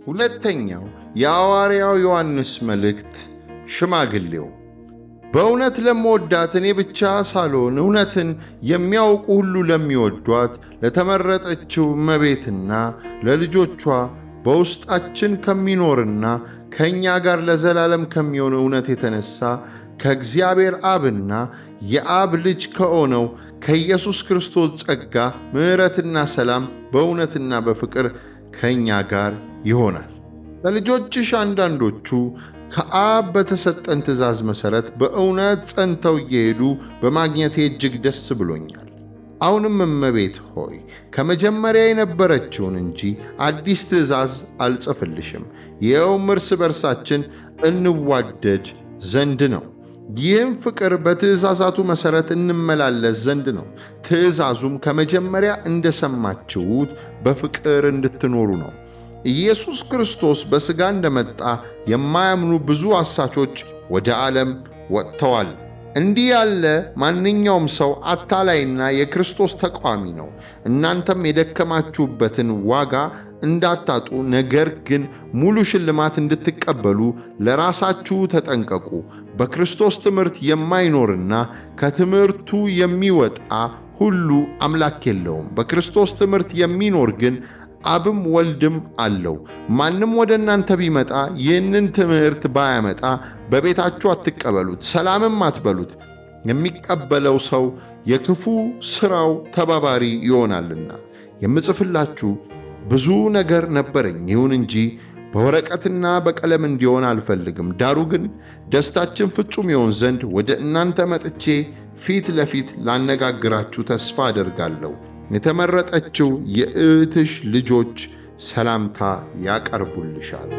ሁለተኛው የሐዋርያው ዮሐንስ መልእክት ሽማግሌው። በእውነት ለመወዳት እኔ ብቻ ሳልሆን እውነትን የሚያውቁ ሁሉ ለሚወዷት ለተመረጠችው እመቤትና ለልጆቿ በውስጣችን ከሚኖርና ከእኛ ጋር ለዘላለም ከሚሆን እውነት የተነሳ ከእግዚአብሔር አብና የአብ ልጅ ከሆነው ከኢየሱስ ክርስቶስ ጸጋ ምሕረትና ሰላም በእውነትና በፍቅር ከእኛ ጋር ይሆናል። ለልጆችሽ አንዳንዶቹ ከአብ በተሰጠን ትእዛዝ መሠረት በእውነት ጸንተው እየሄዱ በማግኘቴ እጅግ ደስ ብሎኛል። አሁንም እመቤት ሆይ ከመጀመሪያ የነበረችውን እንጂ አዲስ ትእዛዝ አልጽፍልሽም፣ ይኸውም እርስ በርሳችን እንዋደድ ዘንድ ነው። ይህም ፍቅር በትእዛዛቱ መሠረት እንመላለስ ዘንድ ነው። ትእዛዙም ከመጀመሪያ እንደሰማችሁት በፍቅር እንድትኖሩ ነው። ኢየሱስ ክርስቶስ በሥጋ እንደመጣ የማያምኑ ብዙ አሳቾች ወደ ዓለም ወጥተዋል። እንዲህ ያለ ማንኛውም ሰው አታላይና የክርስቶስ ተቃዋሚ ነው። እናንተም የደከማችሁበትን ዋጋ እንዳታጡ፣ ነገር ግን ሙሉ ሽልማት እንድትቀበሉ ለራሳችሁ ተጠንቀቁ። በክርስቶስ ትምህርት የማይኖርና ከትምህርቱ የሚወጣ ሁሉ አምላክ የለውም። በክርስቶስ ትምህርት የሚኖር ግን አብም ወልድም አለው። ማንም ወደ እናንተ ቢመጣ ይህንን ትምህርት ባያመጣ በቤታችሁ አትቀበሉት፣ ሰላምም አትበሉት። የሚቀበለው ሰው የክፉ ሥራው ተባባሪ ይሆናልና። የምጽፍላችሁ ብዙ ነገር ነበረኝ፣ ይሁን እንጂ በወረቀትና በቀለም እንዲሆን አልፈልግም። ዳሩ ግን ደስታችን ፍጹም ይሆን ዘንድ ወደ እናንተ መጥቼ ፊት ለፊት ላነጋግራችሁ ተስፋ አደርጋለሁ። የተመረጠችው የእህትሽ ልጆች ሰላምታ ያቀርቡልሻል።